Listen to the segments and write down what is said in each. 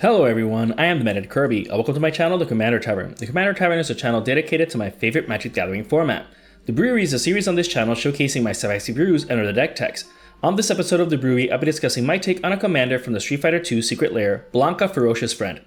Hello everyone, I am the Meta Kirby, and welcome to my channel, The Commander Tavern. The Commander Tavern is a channel dedicated to my favorite Magic the Gathering format. The Brewery is a series on this channel showcasing my spicy brews and other deck techs. On this episode of The Brewery, I'll be discussing my take on a commander from the Street Fighter II Secret Lair, Blanka Ferocious Friend.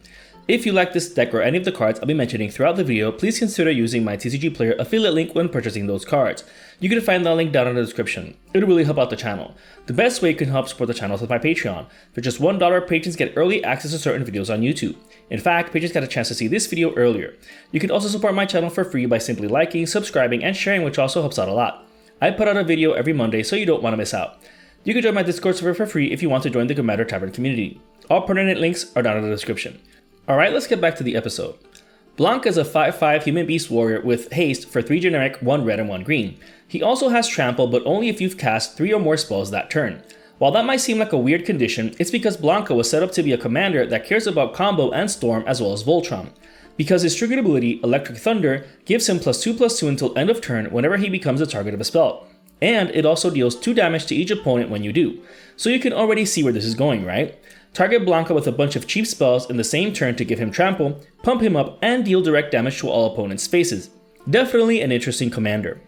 If you like this deck or any of the cards I'll be mentioning throughout the video, please consider using my TCG Player affiliate link when purchasing those cards. You can find that link down in the description. It'll really help out the channel. The best way you can help support the channel is with my Patreon. For just $1, patrons get early access to certain videos on YouTube. In fact, patrons got a chance to see this video earlier. You can also support my channel for free by simply liking, subscribing, and sharing, which also helps out a lot. I put out a video every Monday, so you don't want to miss out. You can join my Discord server for free if you want to join the Commander Tavern community. All pertinent links are down in the description. Alright, let's get back to the episode. Blanka is a 5/5 human beast warrior with haste for 3 generic, 1 red and 1 green. He also has trample, but only if you've cast 3 or more spells that turn. While that might seem like a weird condition, it's because Blanka was set up to be a commander that cares about combo and storm as well as Voltron. Because his triggered ability, Electric Thunder, gives him +2/+2 until end of turn whenever he becomes the target of a spell. And it also deals 2 damage to each opponent when you do. So you can already see where this is going, right? Target Blanka with a bunch of cheap spells in the same turn to give him trample, pump him up, and deal direct damage to all opponents' faces. Definitely an interesting commander.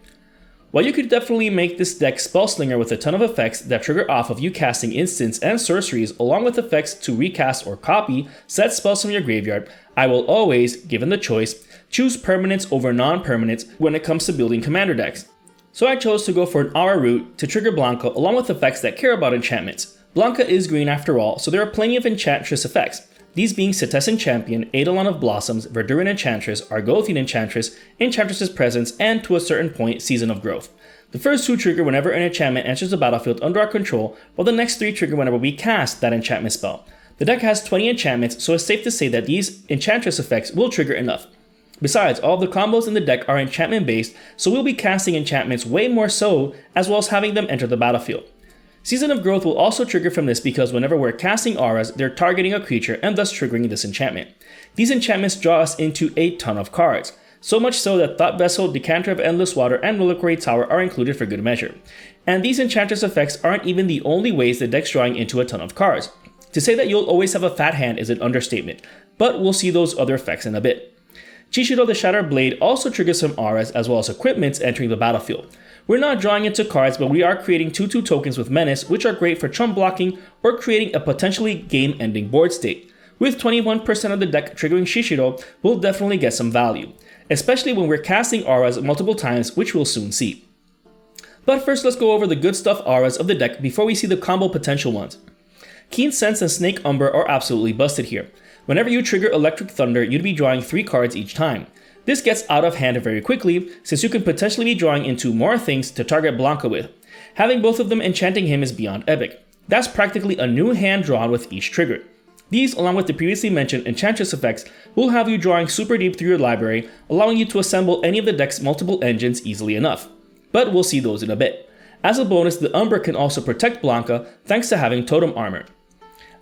While you could definitely make this deck Spellslinger with a ton of effects that trigger off of you casting instants and sorceries along with effects to recast or copy set spells from your graveyard, I will always, given the choice, choose permanents over non-permanents when it comes to building commander decks. So I chose to go for an aura route to trigger Blanka along with effects that care about enchantments. Blanka is green after all, so there are plenty of Enchantress effects, these being Setessan Champion, Eidolon of Blossoms, Verduran Enchantress, Argothian Enchantress, Enchantress's Presence, and to a certain point, Season of Growth. The first 2 trigger whenever an enchantment enters the battlefield under our control, while the next 3 trigger whenever we cast that enchantment spell. The deck has 20 enchantments, so it's safe to say that these Enchantress effects will trigger enough. Besides, all of the combos in the deck are enchantment based, so we'll be casting enchantments way more so, as well as having them enter the battlefield. Season of Growth will also trigger from this because whenever we're casting auras, they're targeting a creature and thus triggering this enchantment. These enchantments draw us into a ton of cards, so much so that Thought Vessel, Decanter of Endless Water, and Reliquary Tower are included for good measure. And these Enchantress effects aren't even the only ways the deck's drawing into a ton of cards. To say that you'll always have a fat hand is an understatement, but we'll see those other effects in a bit. Chishido the Shattered Blade also triggers some auras as well as equipments entering the battlefield. We're not drawing into cards, but we are creating 2/2 tokens with Menace, which are great for chump blocking or creating a potentially game-ending board state. With 21% of the deck triggering Shishido, we'll definitely get some value, especially when we're casting auras multiple times, which we'll soon see. But first, let's go over the good stuff auras of the deck before we see the combo potential ones. Keen Sense and Snake Umber are absolutely busted here. Whenever you trigger Electric Thunder, you'd be drawing 3 cards each time. This gets out of hand very quickly, since you can potentially be drawing into more things to target Blanka with. Having both of them enchanting him is beyond epic. That's practically a new hand drawn with each trigger. These, along with the previously mentioned Enchantress effects, will have you drawing super deep through your library, allowing you to assemble any of the deck's multiple engines easily enough. But we'll see those in a bit. As a bonus, the Umber can also protect Blanka thanks to having Totem Armor.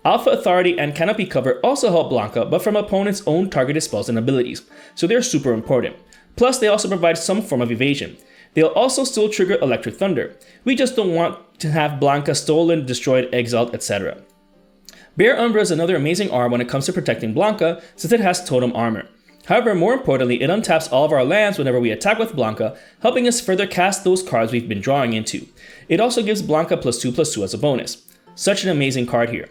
Alpha Authority and Canopy Cover also help Blanka, but from opponent's own targeted spells and abilities, so they're super important. Plus, they also provide some form of evasion. They'll also still trigger Electric Thunder. We just don't want to have Blanka stolen, destroyed, exiled, etc. Bear Umbra is another amazing arm when it comes to protecting Blanka, since it has Totem Armor. However, more importantly, it untaps all of our lands whenever we attack with Blanka, helping us further cast those cards we've been drawing into. It also gives Blanka +2/+2 as a bonus. Such an amazing card here.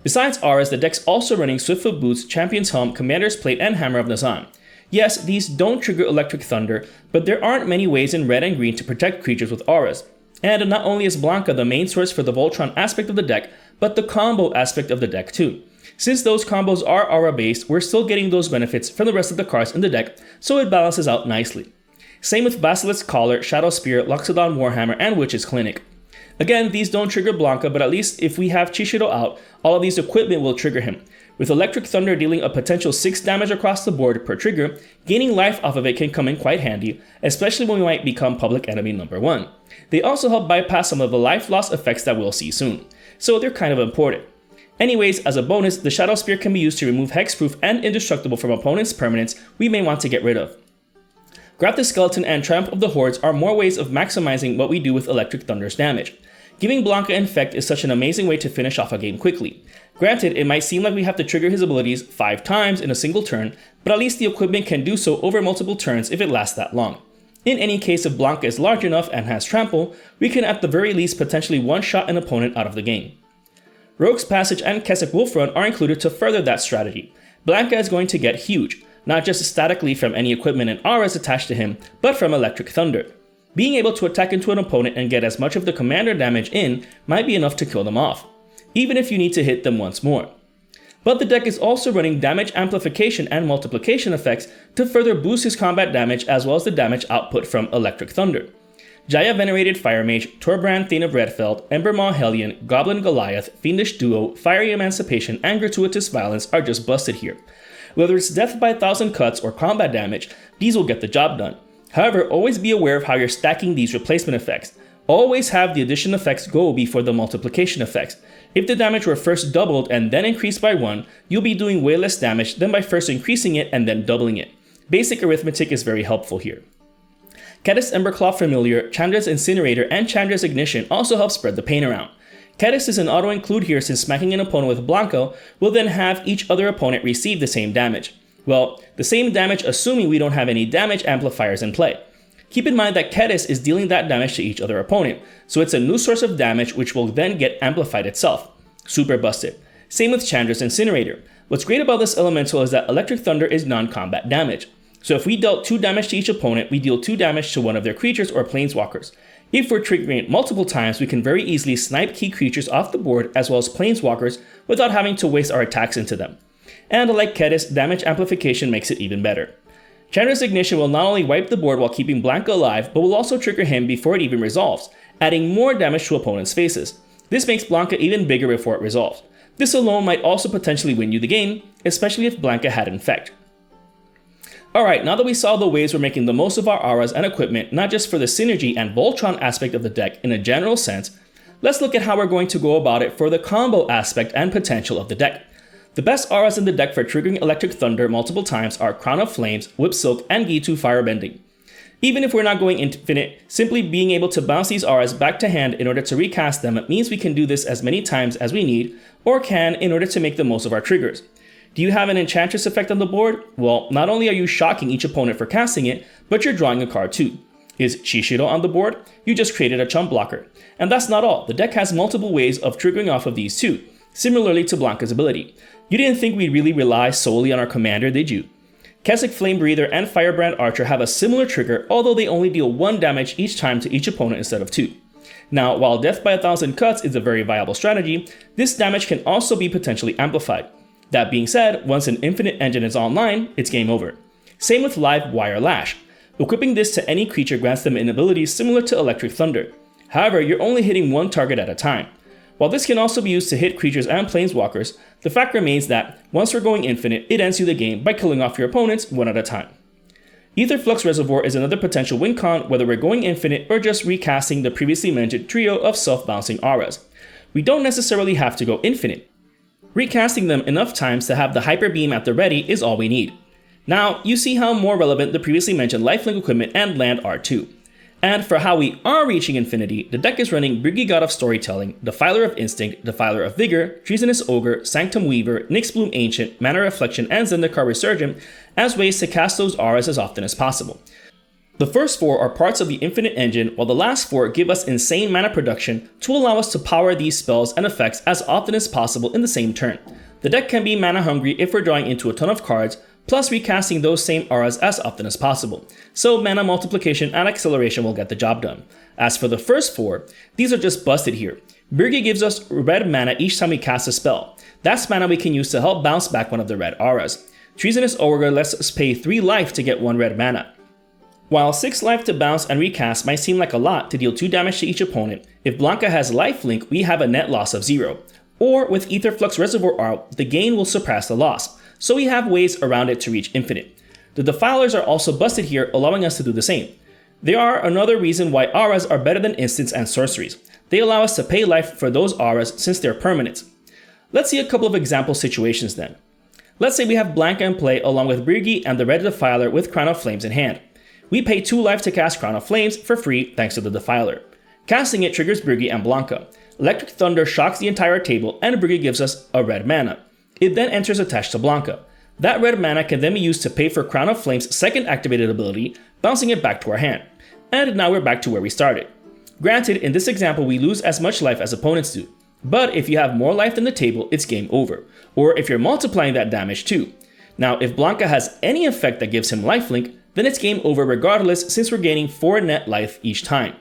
Besides auras, the deck's also running Swiftfoot Boots, Champion's Helm, Commander's Plate, and Hammer of Nazan. Yes, these don't trigger Electric Thunder, but there aren't many ways in red and green to protect creatures with auras. And not only is Blanka the main source for the Voltron aspect of the deck, but the combo aspect of the deck too. Since those combos are aura based, we're still getting those benefits from the rest of the cards in the deck, so it balances out nicely. Same with Basilisk's Collar, Shadow Spear, Loxodon Warhammer, and Witch's Clinic. Again, these don't trigger Blanka, but at least if we have Chishido out, all of these equipment will trigger him. With Electric Thunder dealing a potential 6 damage across the board per trigger, gaining life off of it can come in quite handy, especially when we might become public enemy number 1. They also help bypass some of the life loss effects that we'll see soon, so they're kind of important. Anyways, as a bonus, the Shadow Spear can be used to remove hexproof and indestructible from opponents' permanents we may want to get rid of. Grab the Skeleton and Triumph of the Hordes are more ways of maximizing what we do with Electric Thunder's damage. Giving Blanka Infect is such an amazing way to finish off a game quickly. Granted, it might seem like we have to trigger his abilities 5 times in a single turn, but at least the equipment can do so over multiple turns if it lasts that long. In any case, if Blanka is large enough and has trample, we can at the very least potentially one-shot an opponent out of the game. Rogue's Passage and Keswick Wolf Run are included to further that strategy. Blanka is going to get huge, not just statically from any equipment and auras attached to him, but from Electric Thunder. Being able to attack into an opponent and get as much of the commander damage in might be enough to kill them off, even if you need to hit them once more. But the deck is also running damage amplification and multiplication effects to further boost his combat damage as well as the damage output from Electric Thunder. Jaya Venerated Fire Mage, Torbrand Thane of Redfeld, Embermaw Hellion, Goblin Goliath, Fiendish Duo, Fiery Emancipation, and Gratuitous Violence are just busted here. Whether it's death by 1,000 cuts or combat damage, these will get the job done. However, always be aware of how you're stacking these replacement effects. Always have the addition effects go before the multiplication effects. If the damage were first doubled and then increased by 1, you'll be doing way less damage than by first increasing it and then doubling it. Basic arithmetic is very helpful here. Kediss Emberclaw Familiar, Chandra's Incinerator, and Chandra's Ignition also help spread the pain around. Kediss is an auto-include here since smacking an opponent with Blanka will then have each other opponent receive the same damage. Well, the same damage assuming we don't have any damage amplifiers in play. Keep in mind that Kediss is dealing that damage to each other opponent, so it's a new source of damage which will then get amplified itself. Super busted. Same with Chandra's Incinerator. What's great about this elemental is that Electric Thunder is non-combat damage. So if we dealt 2 damage to each opponent, we deal 2 damage to one of their creatures or planeswalkers. If we're triggering it multiple times, we can very easily snipe key creatures off the board as well as planeswalkers without having to waste our attacks into them. And like Kediss, damage amplification makes it even better. Chandra's Ignition will not only wipe the board while keeping Blanka alive, but will also trigger him before it even resolves, adding more damage to opponents' faces. This makes Blanka even bigger before it resolves. This alone might also potentially win you the game, especially if Blanka had Infect. Alright, now that we saw the ways we're making the most of our auras and equipment, not just for the synergy and Voltron aspect of the deck in a general sense, let's look at how we're going to go about it for the combo aspect and potential of the deck. The best auras in the deck for triggering Electric Thunder multiple times are Crown of Flames, Whip Silk, and Gitu Firebending. Even if we're not going infinite, simply being able to bounce these auras back to hand in order to recast them means we can do this as many times as we need, or can in order to make the most of our triggers. Do you have an Enchantress effect on the board? Well, not only are you shocking each opponent for casting it, but you're drawing a card too. Is Chishido on the board? You just created a chump blocker. And that's not all, the deck has multiple ways of triggering off of these too, similarly to Blanka's ability. You didn't think we'd really rely solely on our commander, did you? Keswick Flame Breather and Firebrand Archer have a similar trigger, although they only deal 1 damage each time to each opponent instead of 2. Now, while death by 1,000 cuts is a very viable strategy, this damage can also be potentially amplified. That being said, once an infinite engine is online, it's game over. Same with Live Wire Lash. Equipping this to any creature grants them an ability similar to Electric Thunder. However, you're only hitting one target at a time. While this can also be used to hit creatures and planeswalkers, the fact remains that, once we're going infinite, it ends you the game by killing off your opponents one at a time. Aetherflux Reservoir is another potential win con whether we're going infinite or just recasting the previously mentioned trio of self-bouncing auras. We don't necessarily have to go infinite. Recasting them enough times to have the Hyper Beam at the ready is all we need. Now, you see how more relevant the previously mentioned lifelink equipment and land are too. And for how we are reaching infinity, the deck is running Briggy God of Storytelling, Defiler of Instinct, Defiler of Vigor, Treasonous Ogre, Sanctum Weaver, Nyxbloom Ancient, Mana Reflection, and Zendikar Resurgent as ways to cast those auras as often as possible. The first 4 are parts of the Infinite Engine, while the last 4 give us insane mana production to allow us to power these spells and effects as often as possible in the same turn. The deck can be mana hungry if we're drawing into a ton of cards, plus recasting those same auras as often as possible, so mana multiplication and acceleration will get the job done. As for the first 4, these are just busted here. Birgi gives us red mana each time we cast a spell. That's mana we can use to help bounce back one of the red auras. Treasonous Ogre lets us pay 3 life to get 1 red mana. While 6 life to bounce and recast might seem like a lot to deal 2 damage to each opponent, if Blanka has lifelink, we have a net loss of 0. Or with Aetherflux Reservoir out, the gain will surpass the loss, so we have ways around it to reach infinite. The Defilers are also busted here, allowing us to do the same. They are another reason why auras are better than instants and sorceries. They allow us to pay life for those auras since they're permanent. Let's see a couple of example situations then. Let's say we have Blanka in play along with Brigi and the red Defiler with Crown of Flames in hand. We pay 2 life to cast Crown of Flames for free thanks to the Defiler. Casting it triggers Brigi and Blanka. Electric Thunder shocks the entire table, and Brewery gives us a red mana. It then enters attached to Blanka. That red mana can then be used to pay for Crown of Flame's second activated ability, bouncing it back to our hand. And now we're back to where we started. Granted, in this example we lose as much life as opponents do, but if you have more life than the table, it's game over, or if you're multiplying that damage too. Now, if Blanka has any effect that gives him lifelink, then it's game over regardless, since we're gaining 4 net life each time.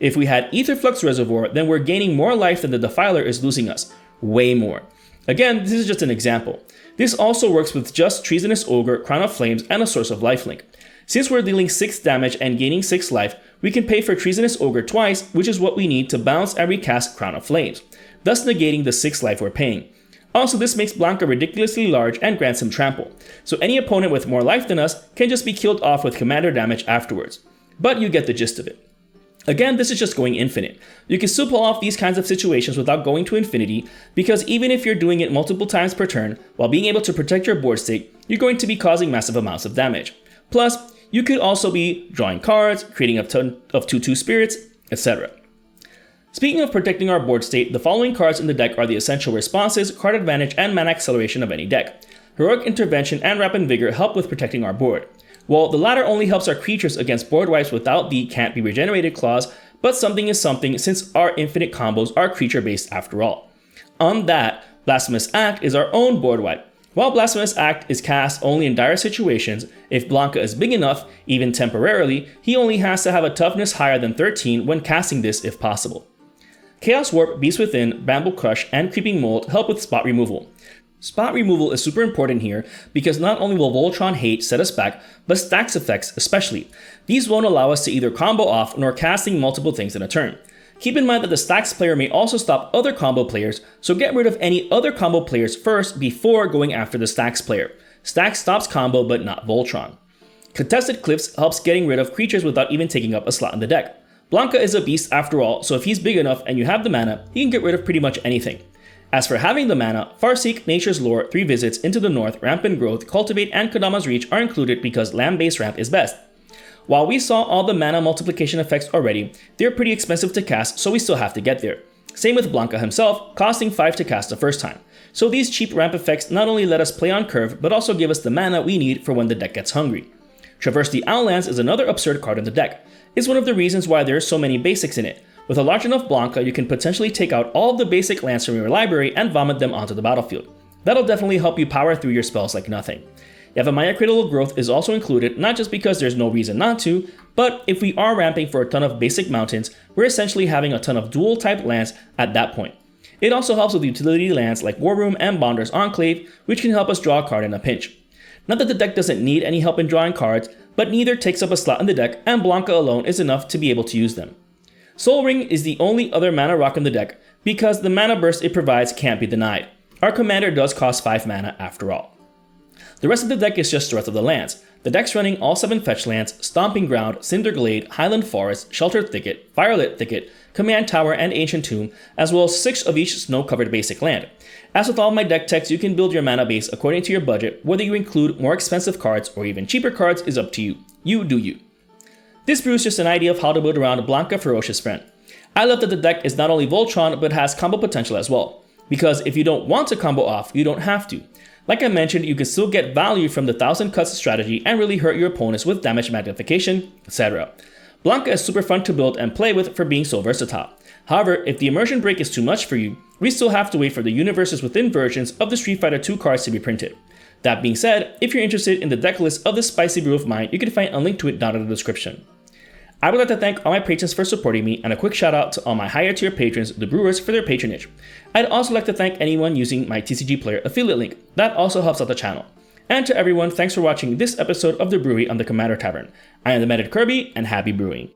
If we had Aetherflux Reservoir, then we're gaining more life than the Defiler is losing us. Way more. Again, this is just an example. This also works with just Treasonous Ogre, Crown of Flames, and a Source of Lifelink. Since we're dealing 6 damage and gaining 6 life, we can pay for Treasonous Ogre twice, which is what we need to bounce and recast Crown of Flames, thus negating the 6 life we're paying. Also, this makes Blanka ridiculously large and grants him trample, so any opponent with more life than us can just be killed off with commander damage afterwards. But you get the gist of it. Again, this is just going infinite. You can still pull off these kinds of situations without going to infinity, because even if you're doing it multiple times per turn, while being able to protect your board state, you're going to be causing massive amounts of damage. Plus, you could also be drawing cards, creating a ton of 2/2 spirits, etc. Speaking of protecting our board state, the following cards in the deck are the essential responses, card advantage, and mana acceleration of any deck. Heroic Intervention and Rapid Vigor help with protecting our board. Well, the latter only helps our creatures against board wipes without the can't be regenerated clause, but something is something since our infinite combos are creature based after all. On that, Blasphemous Act is our own board wipe. While Blasphemous Act is cast only in dire situations, if Blanka is big enough, even temporarily, he only has to have a toughness higher than 13 when casting this if possible. Chaos Warp, Beast Within, Bramble Crush, and Creeping Mold help with spot removal. Spot removal is super important here because not only will Voltron hate set us back, but stacks effects especially. These won't allow us to either combo off nor casting multiple things in a turn. Keep in mind that the stacks player may also stop other combo players, so get rid of any other combo players first before going after the stacks player. Stacks stops combo but not Voltron. Contested Cliffs helps getting rid of creatures without even taking up a slot in the deck. Blanka is a beast after all, so if he's big enough and you have the mana, he can get rid of pretty much anything. As for having the mana, Farseek, Nature's Lore, 3 Visits, Into the North, Rampant Growth, Cultivate, and Kodama's Reach are included because land-based ramp is best. While we saw all the mana multiplication effects already, they're pretty expensive to cast, so we still have to get there. Same with Blanka himself, costing 5 to cast the first time. So these cheap ramp effects not only let us play on curve, but also give us the mana we need for when the deck gets hungry. Traverse the Outlands is another absurd card in the deck. It's one of the reasons why there are so many basics in it. With a large enough Blanka, you can potentially take out all of the basic lands from your library and vomit them onto the battlefield. That'll definitely help you power through your spells like nothing. Yavimaya Cradle of Growth is also included, not just because there's no reason not to, but if we are ramping for a ton of basic mountains, we're essentially having a ton of dual type lands at that point. It also helps with utility lands like War Room and Bonder's Enclave, which can help us draw a card in a pinch. Not that the deck doesn't need any help in drawing cards, but neither takes up a slot in the deck, and Blanka alone is enough to be able to use them. Soul Ring is the only other mana rock in the deck, because the mana burst it provides can't be denied. Our commander does cost 5 mana after all. The rest of the deck is just the rest of the lands. The deck's running all 7 fetch lands, Stomping Ground, Cinderglade, Highland Forest, Sheltered Thicket, Firelit Thicket, Command Tower, and Ancient Tomb, as well as 6 of each snow-covered basic land. As with all my deck techs, you can build your mana base according to your budget. Whether you include more expensive cards or even cheaper cards is up to you. You do you. This brew is just an idea of how to build around Blanka Ferocious friend. I love that the deck is not only Voltron, but has combo potential as well. Because if you don't want to combo off, you don't have to. Like I mentioned, you can still get value from the 1000 cuts strategy and really hurt your opponents with damage magnification, etc. Blanka is super fun to build and play with for being so versatile. However, if the immersion break is too much for you, we still have to wait for the Universes Within versions of the Street Fighter 2 cards to be printed. That being said, if you're interested in the deck list of this spicy brew of mine, you can find a link to it down in the description. I would like to thank all my patrons for supporting me, and a quick shout out to all my higher tier patrons, the brewers, for their patronage. I'd also like to thank anyone using my TCG Player affiliate link. That also helps out the channel. And to everyone, thanks for watching this episode of The Brewery on the Commander Tavern. I am the Meta Kirby, and happy brewing.